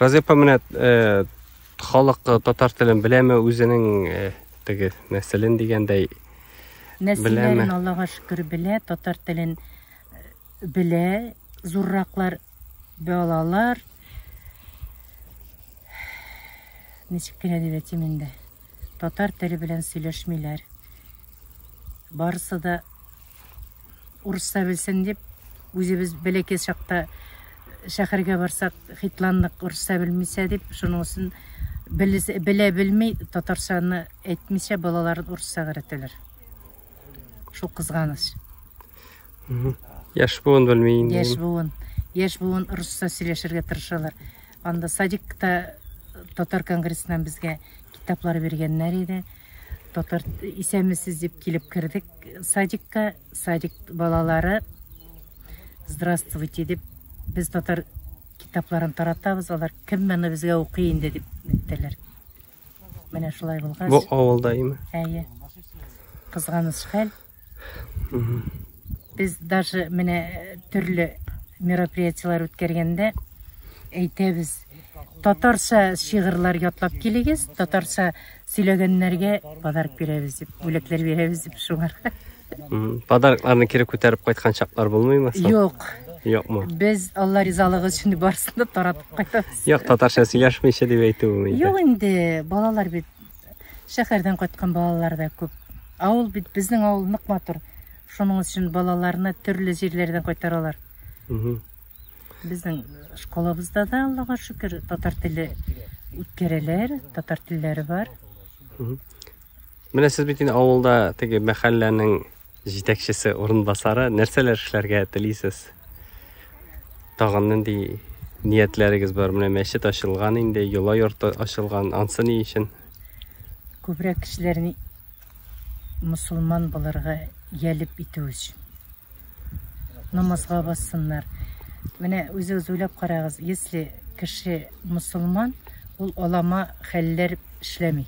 Разепа менә халык татар телен беләме үзенең теге нәселен дигәндәй нәселләрен Аллага шөкер белә, татар телен белә, зурраклар балалар. Ничек кенә дип әйтим инде. Татар теле белән сөйләшмиләр. Барысы да урысча белсен дип, үзебез бәләкәй чакта шәһәргә барсак, хитланлык урысча белмисә дип, шуның өчен белә белмей, татарчаны әйтмичә балаларын урысча өйрәтәләр. Шул кызганыч. Яш буын белмей инде. Яш буын урысча сөйләшергә тырышалар. Анда садикта татар конгрессынан безгә китаплар биргәннәр иде. Татар исәмисез дип килеп кердек садикка. Садик балалары здравствуйте дип без татар китапларын таратабыз. Алар кем моны безгә укый инде дип әйттеләр. Менә шулай булгач. Бу авылда име? Әйе. Кызганыч хәл. Без даже менә төрле мероприятиялар үткәргәндә әйтәбез. Татарча шигырьләр ятлап килегез, татарча сөйләгәннәргә подарок бирәбез дип, бүләкләр бирәбез дип шуңар. Подарокларны кире күтәреп кайткан чаклар булмыймы? Юкмы? Без Алла ризалыгы өчен барсын да таратып кайтабыз. Юк, татарча сөйләшмичә дип әйтүме? Юк инде, балалар бит шәһәрдән кайткан балалар да күп. Авыл бит безнең авыл нык матур. Шуның өчен балаларны төрле җирләрдән кайтаралар. Безнең школабызда да Аллага шөкер татар теле үткәрәләр, татар телләре бар. Менә сез бит инде авылда теге мәхәлләнең җитәкчесе, урынбасары, нәрсәләр эшләргә телисез? Тагын нинди ниятләрегез бар? Менә мәчет ачылган инде, йола йорты ачылган, ансы ни өчен? Күбрәк кешеләрне мусулман булырга ялеп итү өчен. Намазга бассыннар. Менә үзегез уйлап карагыз, если кеше мусулман, ул алама хәлләр эшләми.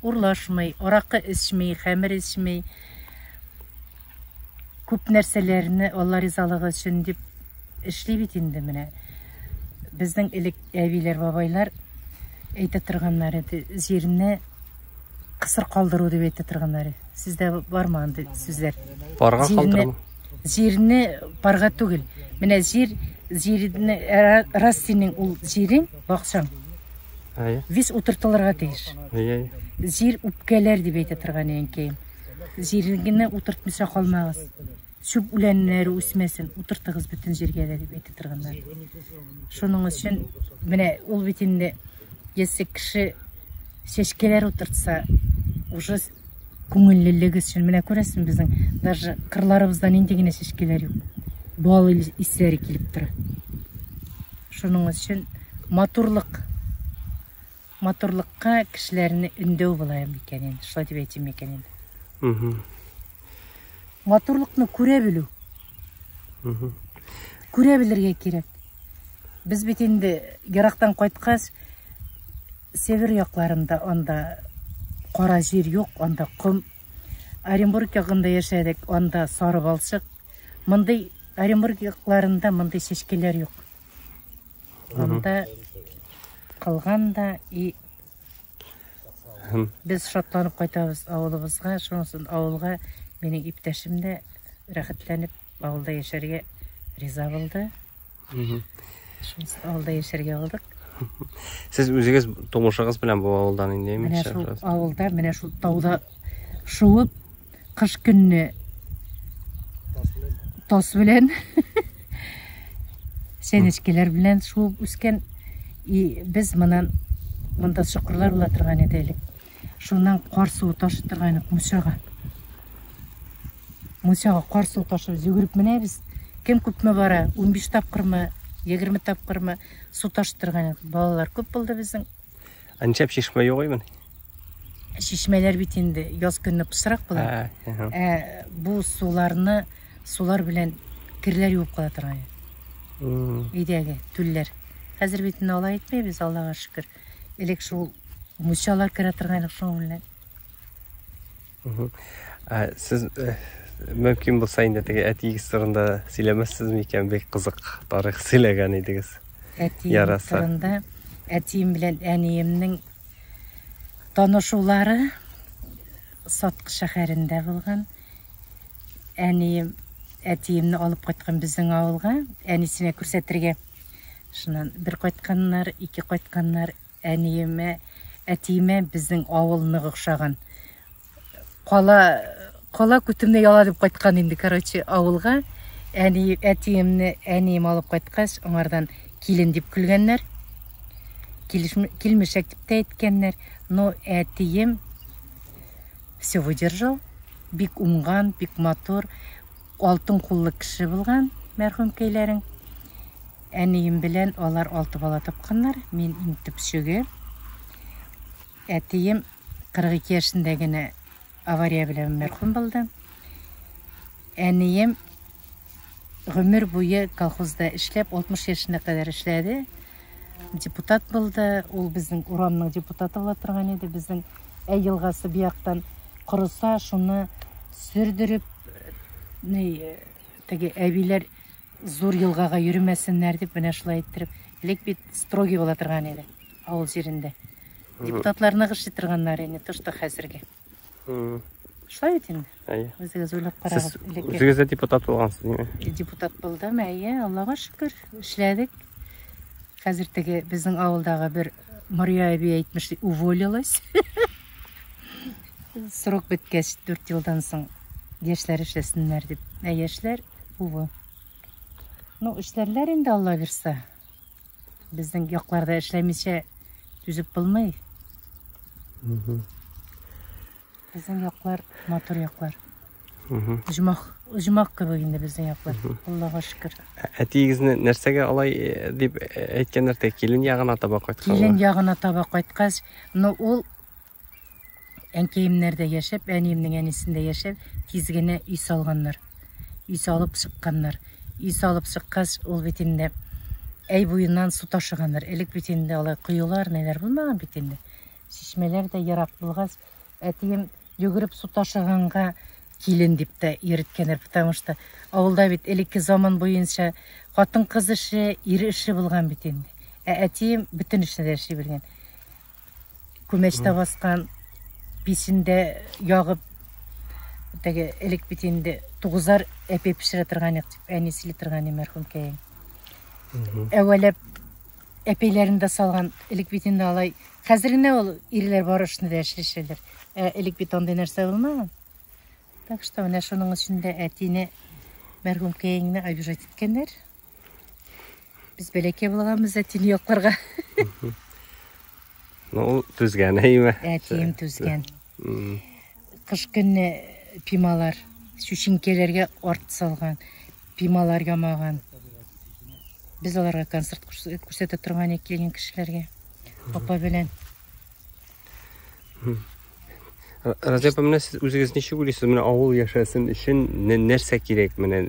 Урлашмый, аракы эчмей, хәмер эчмей. Күп нәрсәләрне Алла ризалыгы өчен дип эшли бит инде менә. Безнең элек әбиләр, бабайлар әйтә торганнар иде, җирне кысыр калдыру дип әйтә торганнар. Сездә бармы андый сүзләр? Парга калдырма. Җирне парга түгел. Менә җирне раз синең ул җирең, бакчаң. Вис утыртылырга тиеш. Җир үпкәләр дип әйтә торган икән. Җиргә утыртмыйча калмагыз. Чүп үләннәре үсмәсен, утыртыгыз бөтен җиргә дип әйтә торганнар. Шуның өчен менә ул бит инде яссы кеше чәчкәләр утыртса, уже күңеллелеге өчен менә күрәсең безнең даже кырларыбызда нинди генә чәчкәләр юк. Бал исләре килеп тора. Шуның өчен матурлыкка кешеләрне өндәү була икән инде. Шулай дип әйтим икән инде. Матурлыкны күрә белү. Күрә белергә кирәк. Без бит инде ярактан кайткач, север якларында анда кара җир юк, анда ком. Оренбург ягында яшәдек, анда сары балчык. Мондый Оренбург якларында мондый чәчкәләр юк. Анда калганда и без шатланып кайтабыз авылыбызга, шуның өчен авылга минең иптәшем дә рәхәтләнеп авылда яшәргә риза булды. Шуның авылда яшәргә булдык. Сез үзегез тумышыгыз белән бу авылдан индеме? Менә шул авылда, менә шул тауда шуып, кыш көнне тас белән сәнечкәләр белән шуып үскән. И без монда чокырлар була торган иде элек. Шуннан кар суы ташып торган мучага. Мучага кар суы ташып йөгереп менәбез. Кем күпме бара? 15 тапкырмы, 20 тапкырмы су ташып торган. Балалар күп булды безнең. Анчап чишмә юк име? Чишмәләр бит инде яз көнне пысрак була. Бу сулар белән кирләр юып кала торган. Идәге, түлләр. Хәзер бит инде алай итмәйбез, Аллага шөкер. Элек шул мучалар керә торган шуның белән. Сез мөмкин булса инде теге әтигез сөйләмәссезме икән? Бик кызык тарих сөйләгән идегез. Әтигез турында әтием белән әниемнең танышулары Сатқы шәһәрендә булган. Әнием әтиемне алып кайткан безнең авылга, әнисенә күрсәтергә. Шуннан бер кайтканнар, ике кайтканнар, әниемә, әтиемә безнең авылны охшаган. Кала күтемне яла дип кайткан инде, короче, авылга. Әтиемне әнием алып кайткач, аңардан килен дип көлгәннәр. Килмешәк дип тә әйткәннәр. Но әтием все выдержал. Бик уңган, бик матур, алтын куллы кеше булган, мәрхүм кәйләрен. Әнием белән алар 6 бала тапканнар. Мин иң төпчеге. Әтием 42 яшендә генә авария белән мәрхүм булды. Әнием гомер буе колхозда эшләп 60 яшына кадәр эшләде. Депутат булды. Ул безнең урамның депутаты була торган иде. Безнең елгасы бияктан корыса, шуны сүрдереп, теге әбиләр зур елгага йөрмәсеннәр дип менә шулай иттереп, элек бит строгий була торган иде авыл җирендә. Депутатларны гыш итергәннәр иде, тошта хәзергә. Шулай бит инде. Үзегез уйлап карагыз. Үзегез дә депутат булгансыз, диме? Депутат булдым, Аллага шөкер, эшләдек. Хәзер теге безнең авылдагы бер Мария әби әйтмеш, уволилась. Срок беткәч 4 елдан соң яшьләр эшләсеннәр дип. Яшьләр увы. Ну, эшләрләр инде Алла бирсә. Безнең якларда эшләмичә түзеп булмый. Безнең яклар матур яклар. Ужмак кебек инде безнең яклар. Аллага шөкер. Әтиегезне нәрсәгә алай дип әйткәннәр, килен ягына таба кайткан. Килен ягына таба кайткач, но ул әнкәемнәрдә яшәп, әниемнең әнисендә яшәп, тиз генә үй салганнар. Үй салып чыкканнар. Үй салып чыккач, ул бит инде әй буеннан су ташыганнар. Элек бит инде алай куюлар, нәләр булмаган бит инде. Чишмәләр дә ярак булгач, әтием йөгереп су ташыганга килен дип тә йөрткәннәр, потому что авылда бит элекке заман буенча хатын-кыз эше, ир эше булган бит инде. Әтием бүтән эшне дә эшли белгән. Күмәчтә баскан, писендә ягып, теге элек бит инде 9 әпе пешерә торган дип, әнисе торган мәрхүм кәем. Әвәләп әпеләрендә салган, элек бит инде алай, хәзер генә ул ирләр барышны да эшләшәләр. Элек бит андай нәрсә булмаган. Так что менә шуның өчен дә әтине мәрхүм кәемне обижать иткәннәр. Biz бәләкәй булганбыз әтине якларга. Ну, түзгән, әйме? Әтием түзгән. Кыш көнне пималар, шүшинкеләргә арт салган, пималар ямаган. Без аларга концерт күрсәтә торган килгән кешеләргә. Апа белән. Разеп, менә сез үзегез ничек уйлыйсыз, менә авыл яшәсен өчен нәрсә кирәк, менә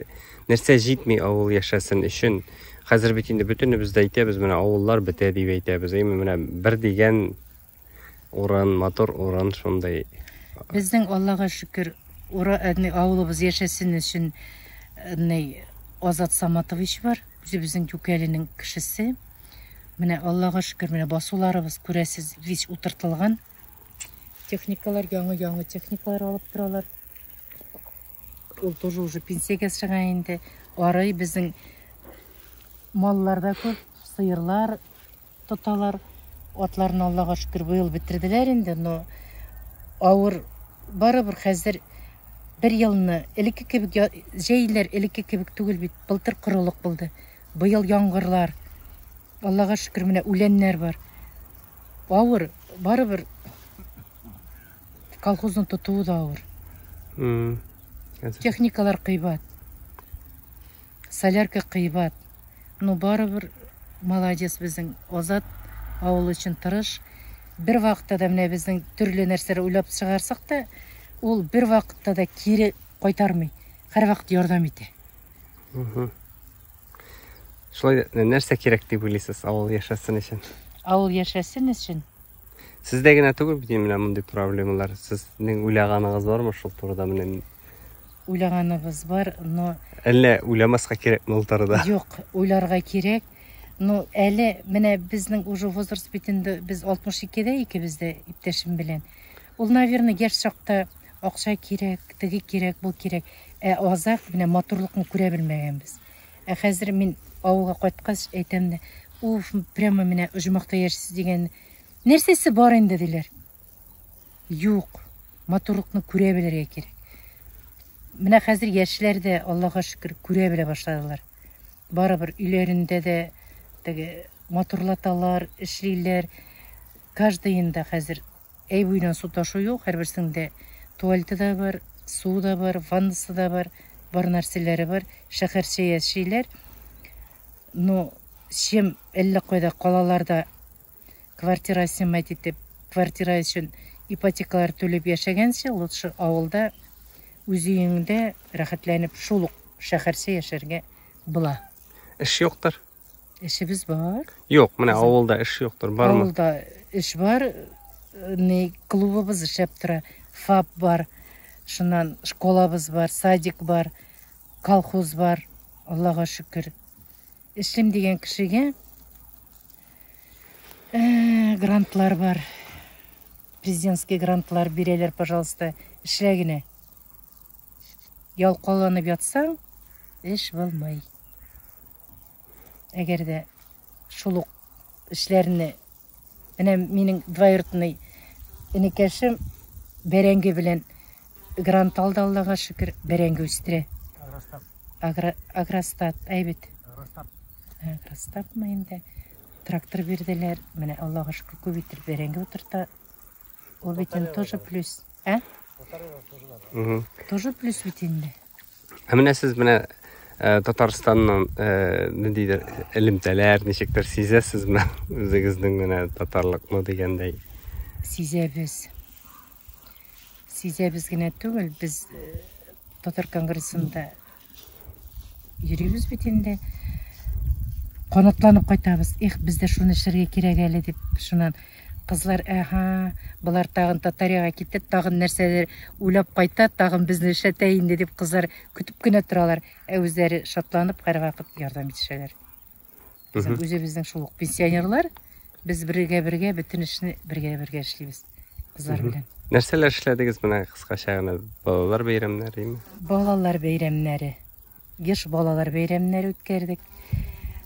нәрсә җитми авыл яшәсен өчен? Хәзер бит инде бөтенебез дә әйтәбез, менә авыллар бетә дип әйтәбез. Менә бер дигән урын, матур урын шундай. Безнең Аллага шөкер, авылыбыз яшәсен өчен Азат Саматович бар. Безнең Юкәленең кешесе. Менә Аллага шөкер, менә басуларыбыз күрәсез, вич утыртылган. Техникалар, яңа техникалар алып торалар. Ул тоже уже пенсиягә чыган инде. Арый безнең малларда күп, сыерлар тоталар. Атларны Аллага шөкер быел бетерделәр инде, но авыр барыбер хәзер бер елны элекке кебек җәйләр элекке кебек түгел бит, былтыр корылык булды. Быел яңгырлар. Аллага шөкер, менә үләннәр бар. Авыр барыбер колхозны тотуы да авыр. Техникалар кыйбат. Солярка кыйбат. Ну барыбер молодец безнең Азат авыл өчен тырыш. Бер вакытта да менә безнең төрле нәрсәләр уйлап чыгарсак та, ул бер вакытта да кире кайтармый. Һәр вакыт ярдәм итә. Шулай нәрсә кирәк дип уйлыйсыз авыл яшәсен өчен? Авыл яшәсен өчен. Сездә генә түгел бит менә мондый проблемалар. Сезнең уйлаганыгыз бармы шул турыда менә? Уйлаганыбыз бар, но әллә уйламаска кирәкме ул турыда? Юк, уйларга кирәк. Ну, әле менә безнең уже возраст битендә без 62дә икебездә иптәшем белән. Ул, наверное, яшь чакта акча кирәк, теге кирәк, бу кирәк. Азак менә матурлыкны күрә белмәгәнбез. Хәзер мин авылга кайткач әйтәм дә, уф, прямо менә оҗмакта яшисез дигән нәрсәсе бар инде диләр. Юк, матурлыкны күрә белергә кирәк. Менә хәзер яшьләр дә, Аллага шөкер, күрә белә башладылар. Барыбер өйләрендә дә теге матурлаталар, эшлиләр. Каждыйында хәзер әй буеннан су ташу юк, һәрберсендә туалеты да бар, су да бар, ваннасы да бар, бар нәрсәләре бар, шәһәрчә яшиләр. Ну, чем әллә кайда калаларда квартира сымать итеп, квартира өчен ипотекалар төләп яшәгәнчә, лучше авылда үз өеңдә рәхәтләнеп шул ук шәһәрчә яшәргә була. Эш юктыр. Эшебез бар. Юк, менә авылда эш юктыр, бармы? Авылда эш бар. Не клубыбыз эшләп тора, ФАП бар, шуннан школабыз бар, садик бар, колхоз бар. Аллага шөкер. Эшлим дигән кешегә грантлар бар. Президентский грантлар бирәләр, пожалуйста, эшлә генә. Ялкаланып ятсаң, эш булмый. Әгәр дә шул ук эшләрне, менә минең двоюродный энекәшем бәрәңге белән грант алды, Аллага шөкер, бәрәңге үстерә. Агростат, әйбет. Агростат инде. Трактор бирделәр, менә Аллага шөкер, күп бәрәңге утырта. Ул бит тоже плюс, Тоже плюс бит инде. Менә сез менә Татарстаннан ниндидер элемтәләр, ничектер сизәсезме үзегезнең менә татарлыкны дигәндәй? Сизәбез. Сизәбез генә түгел, без татар конгрессында йөрибез бит инде. Канатланып кайтабыз. Бездә шуны эшләргә кирәк әле дип, шуннан кызлар, булар тагын Татарияга китте, тагын нәрсәләр уйлап кайта, тагын безне эшләтә инде дип кызлар көтүп кенә торалар. Үзләре шатланып һәрвакыт ярдәм итәләр. Үзебезнең шул ук пенсионерлар, без бергә бөтен эшне бергә эшлибез кызлар белән. Нәрсәләр эшләдегез менә кыскача гына? Балалар бәйрәмнәреме? Балалар бәйрәмнәре. Яшь балалар бәйрәмнәре үткәрдек.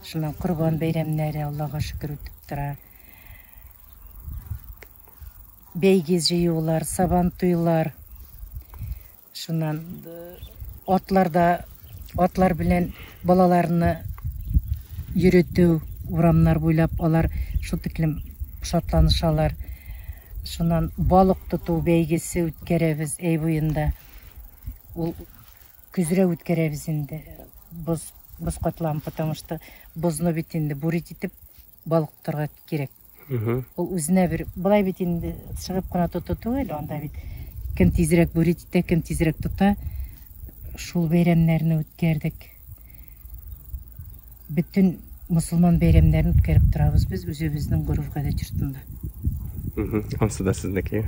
Шуннан Корбан бәйрәмнәре, Аллага шөкер, үтеп тора. Бәйге җыюлар, сабан туйлар. Шуннан атлар белән балаларны йөртү, урамнар буйлап алар шул тиклем шатланышалар. Шуннан балык тоту бәйгесе үткәрәбез әй буенда. Ул күзрә үткәрәбез инде. Боз катлам, потому что бозны бит инде бурит итеп балык тотарга кирәк. Ул үзенә бер булай бит инде чыгып кына тоту түгел, анда бит кем тизрәк бурит итә, кем тизрәк тота. Шул бәйрәмнәрне үткәрдек. Bütün мусулман бәйрәмнәрен үткәреп торабыз без үзебезнең гореф-гадәт йортында. Ансы да сезнеке.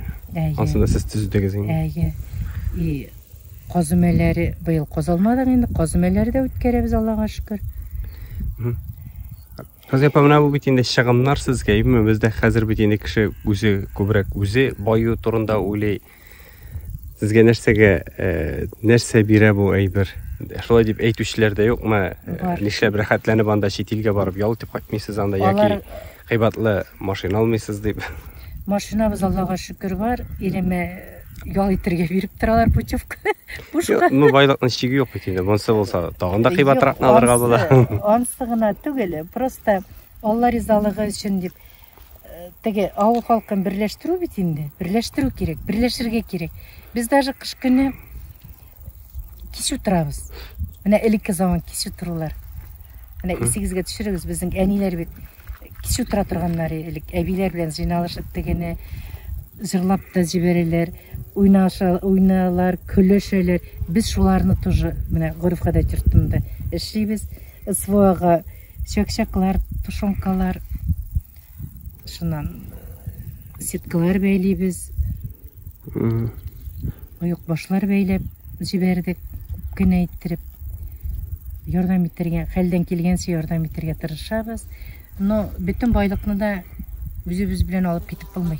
Ансы да сез төзүдегез инде. И казымәләре быел казалмадык инде, казымәләре дә үткәрәбез, Аллага шөкер. Хәзер памна бу бит инде чыгымнар сезгә, бездә хәзер бит инде кеше үзе күбрәк үзе баю турында уйлый. Сезгә нәрсә бирә бу әйбер? Шулай дип әйтүчеләр дә юкмы? Нишләп рәхәтләнеп анда чит илгә барып ял итеп кайтмыйсыз анда яки кыйбатлы машина алмыйсыз дип? Машинабыз, Аллага шөкер, бар. Иреме ял итәргә биреп торалар путевка. Бушка. Ну, байлыкның чиге юк бит инде. Монсы булса, тагын да кыйбатрак алырга була. Ансы гына түгел, просто Алла ризалыгы өчен дип теге авыл халкын берләштерү бит инде. Берләштерү кирәк, берләшергә кирәк. Без даже кыш көне кич утырабыз. Менә элекке заман кич утырулар. Менә исегезгә төшерегез, безнең әниләр бит кич утыра торганнар элек, әбиләр белән җыйналышып дигәне җырлап та җибәрәләр, уйналар, көлешәләр. Без шуларны тоже менә гореф-гадәт йортында эшлибез. СВОга чакчаклар, тушонкалар, шуннан сеткалар бәйлибез. Оек башлар бәйләп җибәрдек, кенә иттереп. ярдәм итәргә, хәлдән килгәнчә ярдәм итәргә тырышабыз. Но бөтен байлыкны да үзебез белән алып китеп булмый.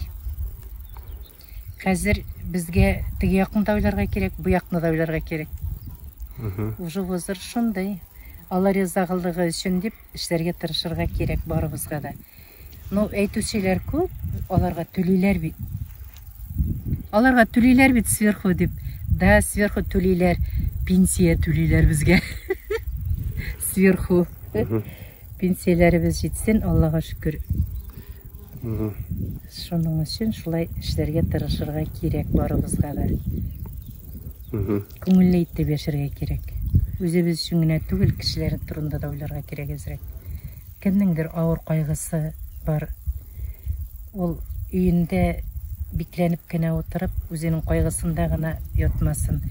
Хәзер безгә теге якны да уйларга кирәк, бу якны да уйларга кирәк. Уже хәзер шундый. Алла ризалыгы өчен дип эшләргә тырышырга кирәк барыбызга да. Но әйтүчеләр күп, аларга түлиләр бит. Аларга түлиләр бит сверху дип. Да, сверху түлиләр, пенсия түлиләр безгә. Сверху. Пенсияләребез җитсен, Аллага шөкер. Шуның өчен шулай эшләргә тырышырга кирәк барыбызга да. Күңелле итеп яшәргә кирәк. Үзебез өчен генә түгел, кешеләр турында да уйларга кирәк әзрәк. Кемнеңдер авыр кайгысы бар. Ул өендә бикләнеп кенә утырып, үзенең кайгысында гына ятмасын.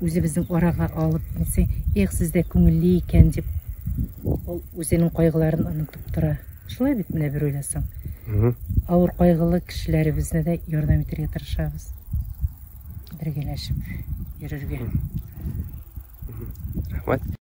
Үзебезнең арага алып, "Эх, сездә күңелле икән" дип, ул үзенең кайгыларын онытып тора. Шулай бит менә бер уйласаң. Авыр кайгылы кешеләребезне дә ярдәм итәргә тырышабыз. Бергәләшеп йөрергә. Рәхмәт.